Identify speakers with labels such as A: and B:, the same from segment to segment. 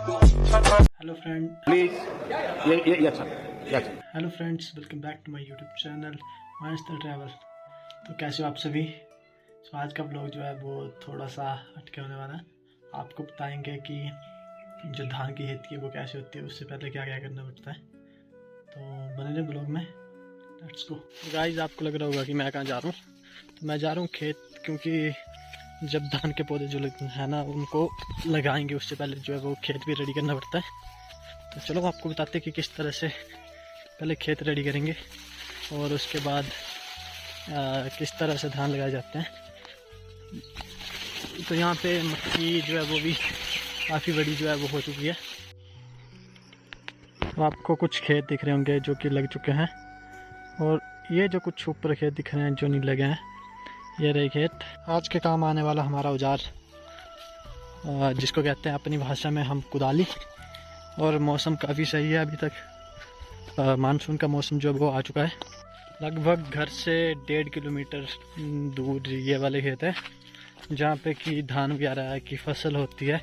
A: Hello friend
B: please ये अच्छा
A: hello friends, welcome back to my YouTube channel मानस्तर travel. तो कैसे हो आप सभी। तो आज का ब्लॉग जो है वो थोड़ा सा हटके होने वाला है। आपको बताएंगे कि जो धान की खेती है वो कैसे होती है, उससे पहले क्या क्या करना पड़ता है। तो बने रहे ब्लॉग में, लेट्स गो। गाइस, आपको लग रहा होगा कि मैं कहाँ जा रहा हूँ। तो मैं जा रहा हूँ खेत, क्योंकि जब धान के पौधे जो है ना उनको लगाएंगे उससे पहले जो है वो खेत भी रेडी करना पड़ता है। तो चलो आपको बताते हैं कि किस तरह से पहले खेत रेडी करेंगे और उसके बाद किस तरह से धान लगाए जाते हैं। तो यहाँ पे मक्की जो है वो भी काफ़ी बड़ी जो है वो हो चुकी है। तो आपको कुछ खेत दिख रहे होंगे जो कि लग चुके हैं, और ये जो कुछ ऊपर खेत दिख रहे हैं जो नहीं लगे हैं, ये रहे खेत। आज के काम आने वाला हमारा औजार, जिसको कहते हैं अपनी भाषा में हम कुदाली। और मौसम काफ़ी सही है अभी तक। मानसून का मौसम जो है वो आ चुका है। लगभग घर से 1.5 किलोमीटर दूर ये वाले खेत है जहाँ पे कि धान वगैरह की फसल होती है।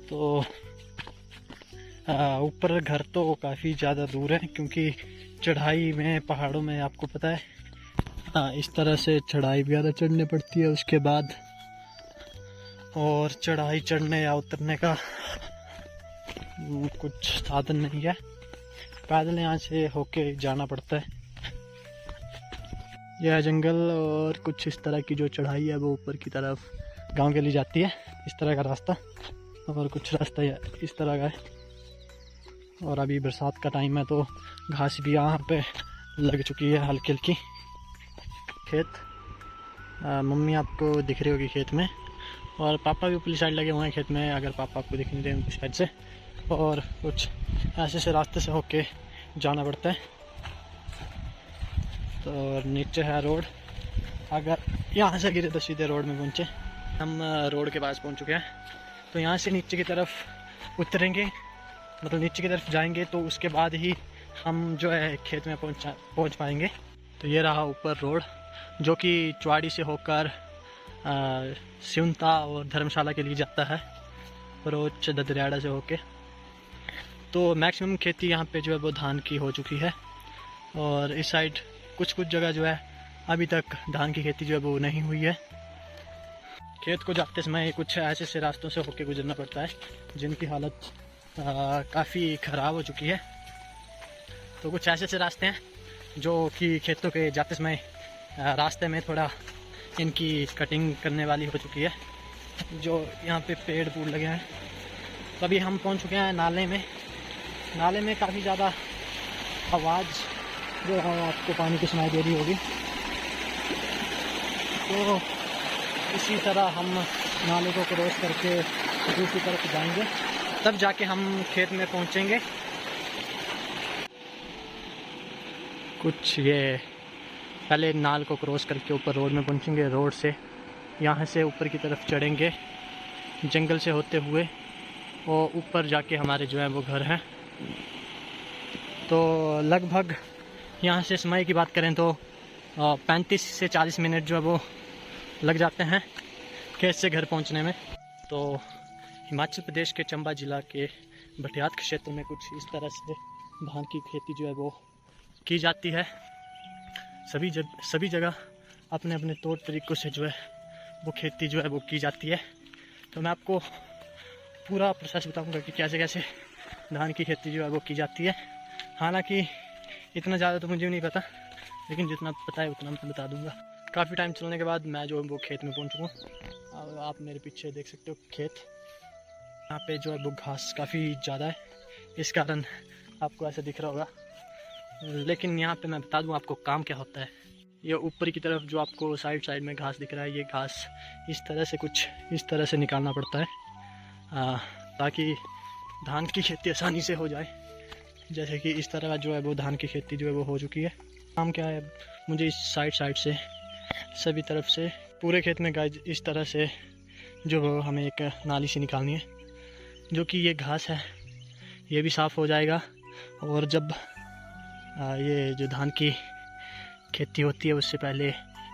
A: तो ऊपर घर तो काफ़ी ज़्यादा दूर है, क्योंकि चढ़ाई में पहाड़ों में आपको पता है इस तरह से चढ़ाई वगैरह चढ़ने पड़ती है। उसके बाद और चढ़ाई चढ़ने या उतरने का कुछ साधन नहीं है, पैदल यहाँ से होके जाना पड़ता है। यह जंगल और कुछ इस तरह की जो चढ़ाई है वो ऊपर की तरफ गांव के लिए जाती है, इस तरह का रास्ता। और कुछ रास्ता इस तरह का है। और अभी बरसात का टाइम है तो घास भी यहाँ पे लग चुकी है हल्की हल्की। खेत मम्मी आपको दिख रही होगी खेत में, और पापा भी ऊपरी साइड लगे हुए हैं खेत में, अगर पापा आपको दिख नहीं रहे उनकी साइड से। और कुछ ऐसे से रास्ते से होके जाना पड़ता है। तो नीचे है रोड, अगर यहाँ से गिरे तो सीधे रोड में पहुँचे। हम रोड के पास पहुँच चुके हैं। तो यहाँ से नीचे की तरफ उतरेंगे, मतलब नीचे की तरफ जाएंगे, तो उसके बाद ही हम जो है खेत में पहुँच पाएंगे। तो ये रहा ऊपर रोड, जो कि चुवाड़ी से होकर सिउनता और धर्मशाला के लिए जाता है, रोच ददरियाड़ा से होके। तो मैक्सिमम खेती यहाँ पे जो है वो धान की हो चुकी है। और इस साइड कुछ जगह जो है अभी तक धान की खेती जो है वो नहीं हुई है। खेत को जाते समय कुछ ऐसे से रास्तों से होके गुजरना पड़ता है जिनकी हालत काफ़ी ख़राब हो चुकी है। तो कुछ ऐसे से रास्ते हैं जो कि खेतों के जाते समय रास्ते में थोड़ा इनकी कटिंग करने वाली हो चुकी है, जो यहाँ पे पेड़ पूड़ लगे हैं। तो अभी हम पहुँच चुके हैं नाले में। नाले में काफ़ी ज़्यादा आवाज़ जो है आपको पानी की सुनाई दे रही होगी। तो इसी तरह हम नाले को क्रॉस करके दूसरी तरफ जाएंगे, तब जाके हम खेत में पहुँचेंगे। कुछ ये पहले नाल को क्रॉस करके ऊपर रोड में पहुंचेंगे। रोड से यहाँ से ऊपर की तरफ चढ़ेंगे जंगल से होते हुए, और ऊपर जाके हमारे जो है वो घर हैं। तो लगभग यहाँ से समय की बात करें तो 35 से 40 मिनट जो है वो लग जाते हैं खेत से घर पहुँचने में। तो हिमाचल प्रदेश के चंबा ज़िला के भटियात क्षेत्र में कुछ इस तरह से धान की खेती जो है वो की जाती है। सभी जगह अपने अपने तौर तरीक़ों से जो है वो खेती जो है वो की जाती है। तो मैं आपको पूरा प्रोसेस बताऊंगा कि कैसे कैसे धान की खेती जो है वो की जाती है। हालांकि इतना ज़्यादा तो मुझे नहीं पता, लेकिन जितना पता है उतना मैं बता दूंगा। काफ़ी टाइम चलने के बाद मैं जो वो खेत में पहुंच चुका हूँ। आप मेरे पीछे देख सकते हो खेत। यहाँ पे जो है वो घास काफ़ी ज़्यादा है, इस कारण आपको ऐसा दिख रहा होगा। लेकिन यहाँ पे मैं बता दूँ आपको काम क्या होता है। ये ऊपर की तरफ जो आपको साइड में घास दिख रहा है, ये घास इस तरह से कुछ इस तरह से निकालना पड़ता है ताकि धान की खेती आसानी से हो जाए। जैसे कि इस तरह जो है वो धान की खेती जो है वो हो चुकी है। काम क्या है, मुझे इस साइड से सभी तरफ से पूरे खेत में गाय इस तरह से जो हमें एक नाली से निकालनी है, जो कि ये घास है ये भी साफ़ हो जाएगा। और जब ये जो धान की खेती होती है उससे पहले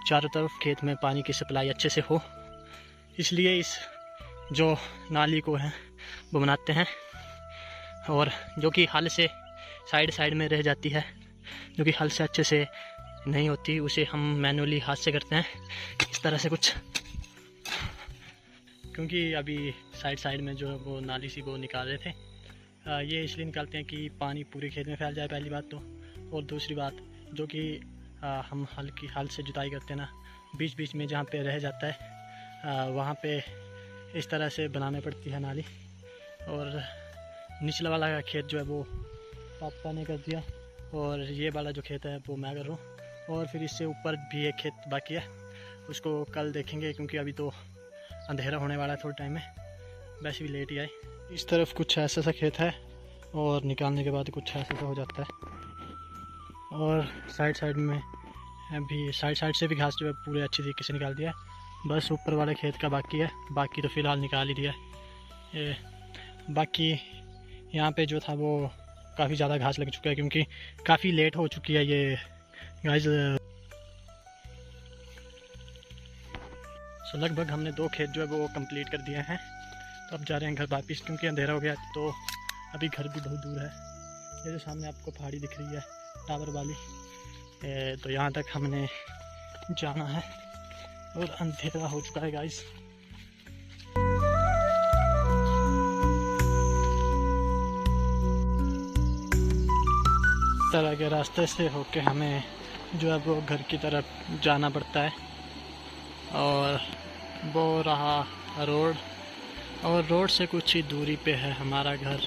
A: चारों तरफ खेत में पानी की सप्लाई अच्छे से हो, इसलिए इस जो नाली को है वो बनाते हैं, और जो कि हल से साइड में रह जाती है, जो कि हल से अच्छे से नहीं होती, उसे हम मैनुअली हाथ से करते हैं इस तरह से कुछ। क्योंकि अभी साइड में जो है वो नाली सी वो निकाल रहे थे, ये इसलिए निकालते हैं कि पानी पूरे खेत में फैल जाए, पहली बात तो। और दूसरी बात जो कि हम हल से जुताई करते हैं ना, बीच में जहाँ पे रह जाता है वहाँ पे इस तरह से बनानी पड़ती है नाली। और निचला वाला खेत जो है वो पापा ने कर दिया, और ये वाला जो खेत है वो मैं कर रहा हूँ। और फिर इससे ऊपर भी एक खेत बाकी है, उसको कल देखेंगे, क्योंकि अभी तो अंधेरा होने वाला है थोड़े टाइम में, वैसे भी लेट ही आए। इस तरफ कुछ ऐसा सा खेत है, और निकालने के बाद कुछ ऐसा सा हो जाता है। और साइड में अभी साइड से भी घास जो है पूरे अच्छी तरीके से निकाल दिया है, बस ऊपर वाले खेत का बाकी है, बाकी तो फ़िलहाल निकाल ही दिया है। बाकी यहाँ पे जो था वो काफ़ी ज़्यादा घास लग चुका है, क्योंकि काफ़ी लेट हो चुकी है ये गाइस। सो लगभग हमने 2 खेत जो है वो कंप्लीट कर दिए हैं, तो अब जा रहे हैं घर वापस, क्योंकि अंधेरा हो गया। तो अभी घर भी बहुत दूर है, ये जो सामने आपको पहाड़ी दिख रही है टावर वाली, तो यहाँ तक हमने जाना है, और अंधेरा हो चुका है गाइस। तरह के रास्ते से होके हमें जो है वो घर की तरफ जाना पड़ता है, और वो रहा रोड, और रोड से कुछ ही दूरी पे है हमारा घर।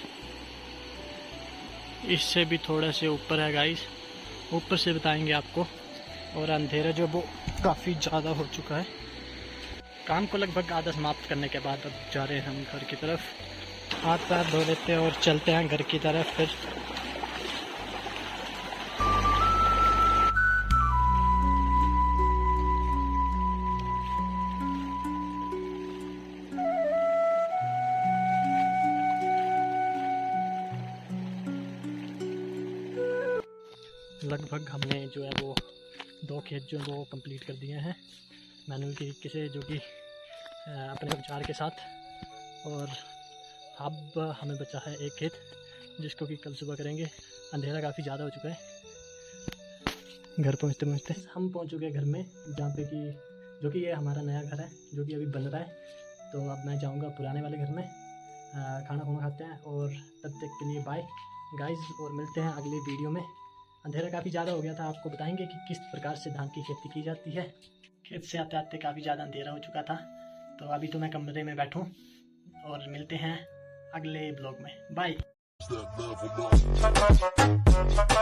A: इससे भी थोड़ा से ऊपर है गाइस, ऊपर से बताएंगे आपको। और अंधेरा जो वो काफ़ी ज़्यादा हो चुका है। काम को लगभग आधा समाप्त करने के बाद अब जा रहे हैं हम घर की तरफ, हाथ पैर धो लेते हैं और चलते हैं घर की तरफ। फिर लगभग हमने जो है वो 2 खेत जो है वो कंप्लीट कर दिए हैं मैनुअल तरीके से, जो कि अपने विचार के साथ। और अब हमें बचा है 1 खेत, जिसको कि कल सुबह करेंगे। अंधेरा काफ़ी ज़्यादा हो चुका है, घर पहुँचते हम पहुँच चुके हैं घर में, जहाँ पे कि जो कि ये हमारा नया घर है, जो कि अभी बन रहा है। तो अब मैं जाऊँगा पुराने वाले घर में, खाना खाते हैं। और तब तक के लिए बाय गाइस, और मिलते हैं अगली वीडियो में। अंधेरा काफ़ी ज़्यादा हो गया था, आपको बताएंगे कि किस प्रकार से धान की खेती की जाती है। खेत से आते आते काफ़ी ज़्यादा अंधेरा हो चुका था, तो अभी तो मैं कमरे में बैठूं, और मिलते हैं अगले ब्लॉग में। बाय।